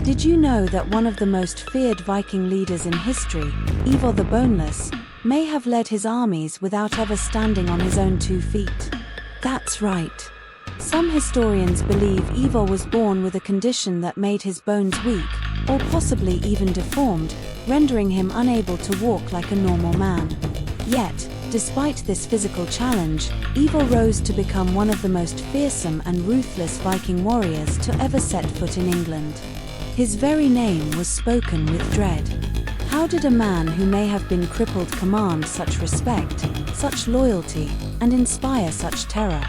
Did you know that one of the most feared Viking leaders in history, Ivar the Boneless, may have led his armies without ever standing on his own 2 feet? That's right. Some historians believe Ivar was born with a condition that made his bones weak, or possibly even deformed, rendering him unable to walk like a normal man. Yet, despite this physical challenge, Ivar rose to become one of the most fearsome and ruthless Viking warriors to ever set foot in England. His very name was spoken with dread. How did a man who may have been crippled command such respect, such loyalty, and inspire such terror?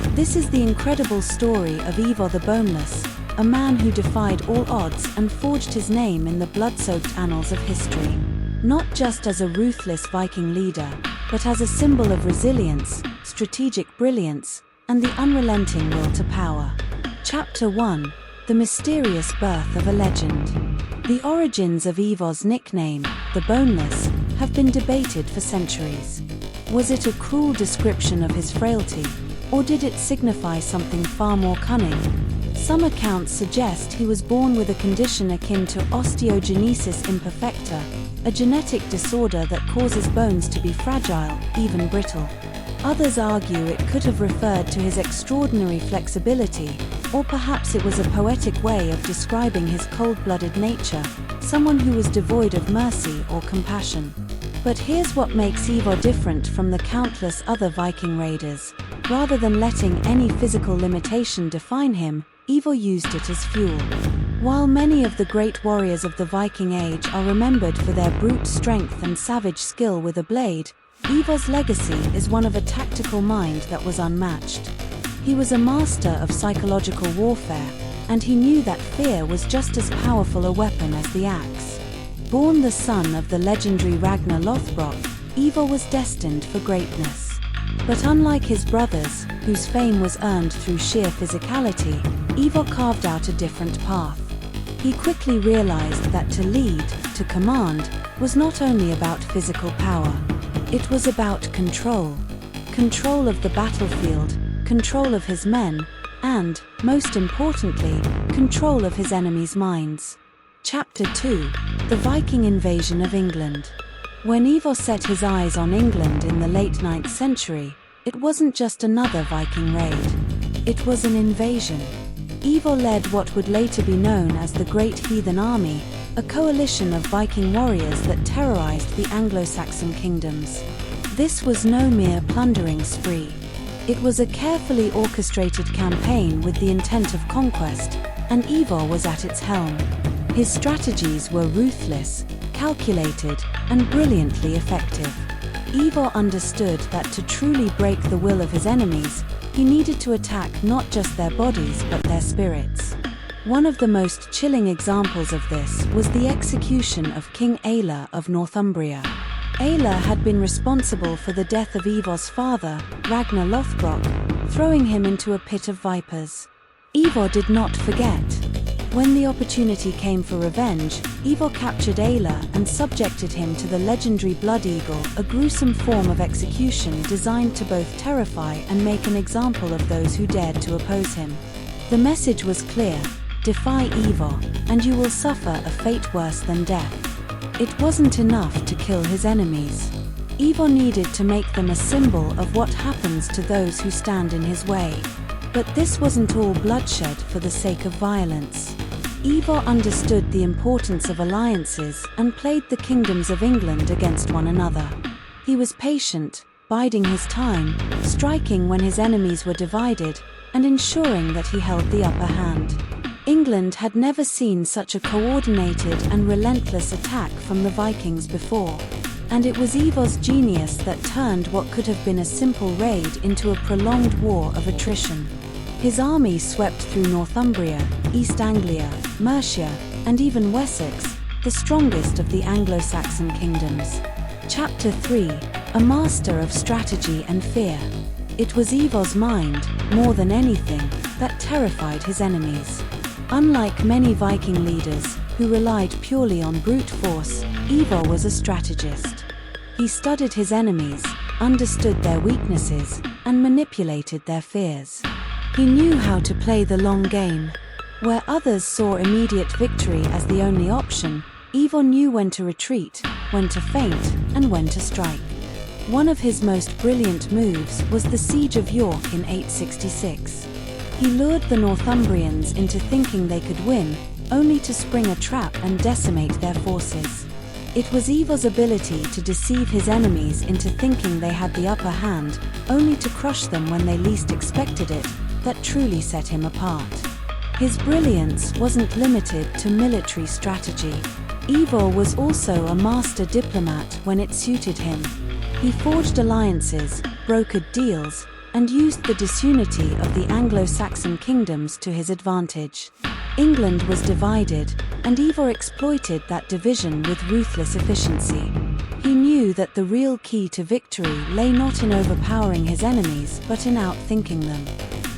This is the incredible story of Ivar the Boneless, a man who defied all odds and forged his name in the blood-soaked annals of history. Not just as a ruthless Viking leader, but as a symbol of resilience, strategic brilliance, and the unrelenting will to power. Chapter 1: The Mysterious Birth of a Legend. The origins of Ivar's nickname, the Boneless, have been debated for centuries. Was it a cruel description of his frailty, or did it signify something far more cunning? Some accounts suggest he was born with a condition akin to osteogenesis imperfecta, a genetic disorder that causes bones to be fragile, even brittle. Others argue it could have referred to his extraordinary flexibility, or perhaps it was a poetic way of describing his cold-blooded nature, someone who was devoid of mercy or compassion. But here's what makes Ivar different from the countless other Viking raiders. Rather than letting any physical limitation define him, Ivar used it as fuel. While many of the great warriors of the Viking Age are remembered for their brute strength and savage skill with a blade, Ivar's legacy is one of a tactical mind that was unmatched. He was a master of psychological warfare, and he knew that fear was just as powerful a weapon as the axe. Born the son of the legendary Ragnar Lothbrok, Ivar was destined for greatness. But unlike his brothers, whose fame was earned through sheer physicality, Ivar carved out a different path. He quickly realized that to lead, to command, was not only about physical power. It was about control. Control of the battlefield, control of his men, and, most importantly, control of his enemies' minds. Chapter 2: The Viking Invasion of England. When Ivar set his eyes on England in the late 9th century, it wasn't just another Viking raid. It was an invasion. Ivar led what would later be known as the Great Heathen Army, a coalition of Viking warriors that terrorized the Anglo-Saxon kingdoms. This was no mere plundering spree. It was a carefully orchestrated campaign with the intent of conquest, and Ivar was at its helm. His strategies were ruthless, calculated, and brilliantly effective. Ivar understood that to truly break the will of his enemies, he needed to attack not just their bodies but their spirits. One of the most chilling examples of this was the execution of King Ælla of Northumbria. Ælla had been responsible for the death of Ivar's father, Ragnar Lothbrok, throwing him into a pit of vipers. Ivar did not forget. When the opportunity came for revenge, Ivar captured Ælla and subjected him to the legendary Blood Eagle, a gruesome form of execution designed to both terrify and make an example of those who dared to oppose him. The message was clear: defy Ivar, and you will suffer a fate worse than death. It wasn't enough to kill his enemies. Ivar needed to make them a symbol of what happens to those who stand in his way. But this wasn't all bloodshed for the sake of violence. Ivar understood the importance of alliances and played the kingdoms of England against one another. He was patient, biding his time, striking when his enemies were divided, and ensuring that he held the upper hand. England had never seen such a coordinated and relentless attack from the Vikings before, and it was Ivar's genius that turned what could have been a simple raid into a prolonged war of attrition. His army swept through Northumbria, East Anglia, Mercia, and even Wessex, the strongest of the Anglo-Saxon kingdoms. Chapter 3: A Master of Strategy and Fear. It was Ivar's mind, more than anything, that terrified his enemies. Unlike many Viking leaders, who relied purely on brute force, Ivar was a strategist. He studied his enemies, understood their weaknesses, and manipulated their fears. He knew how to play the long game. Where others saw immediate victory as the only option, Ivar knew when to retreat, when to feint, and when to strike. One of his most brilliant moves was the Siege of York in 866. He lured the Northumbrians into thinking they could win, only to spring a trap and decimate their forces. It was Ivar's ability to deceive his enemies into thinking they had the upper hand, only to crush them when they least expected it, that truly set him apart. His brilliance wasn't limited to military strategy. Ivar was also a master diplomat when it suited him. He forged alliances, brokered deals, and used the disunity of the Anglo-Saxon kingdoms to his advantage. England was divided, and Ivar exploited that division with ruthless efficiency. He knew that the real key to victory lay not in overpowering his enemies but in outthinking them.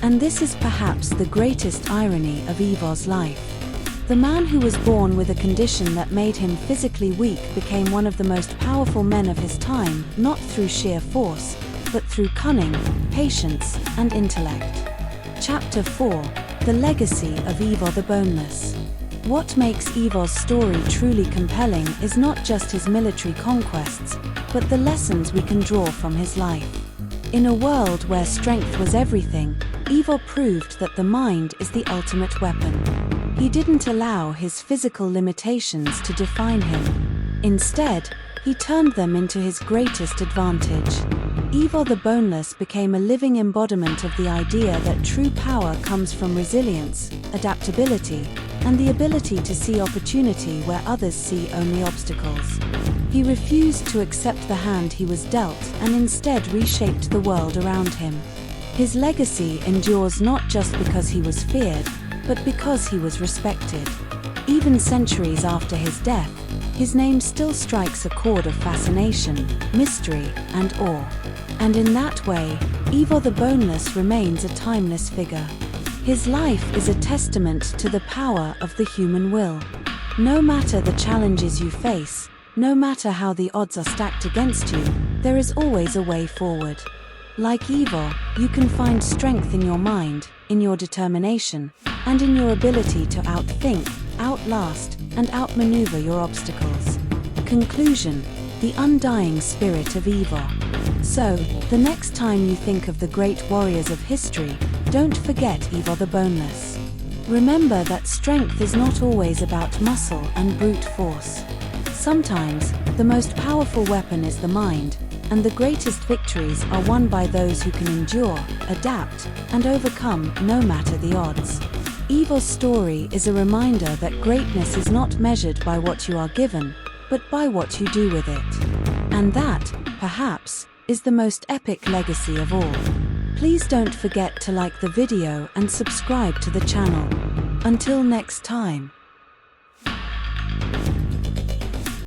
And this is perhaps the greatest irony of Ivar's life. The man who was born with a condition that made him physically weak became one of the most powerful men of his time, not through sheer force, but through cunning, patience, and intellect. Chapter 4: The Legacy of Ivar the Boneless. What makes Ivar's story truly compelling is not just his military conquests, but the lessons we can draw from his life. In a world where strength was everything, Ivar proved that the mind is the ultimate weapon. He didn't allow his physical limitations to define him. Instead, he turned them into his greatest advantage. Ivar the Boneless became a living embodiment of the idea that true power comes from resilience, adaptability, and the ability to see opportunity where others see only obstacles. He refused to accept the hand he was dealt and instead reshaped the world around him. His legacy endures not just because he was feared, but because he was respected. Even centuries after his death, his name still strikes a chord of fascination, mystery, and awe. And in that way, Ivar the Boneless remains a timeless figure. His life is a testament to the power of the human will. No matter the challenges you face, no matter how the odds are stacked against you, there is always a way forward. Like Ivar, you can find strength in your mind, in your determination, and in your ability to outthink, outlast, and outmaneuver your obstacles. Conclusion: the undying spirit of Ivar. So, the next time you think of the great warriors of history, don't forget Ivar the Boneless. Remember that strength is not always about muscle and brute force. Sometimes, the most powerful weapon is the mind, and the greatest victories are won by those who can endure, adapt, and overcome no matter the odds. Ivar's story is a reminder that greatness is not measured by what you are given, but by what you do with it. And that, perhaps, is the most epic legacy of all. Please don't forget to like the video and subscribe to the channel. Until next time.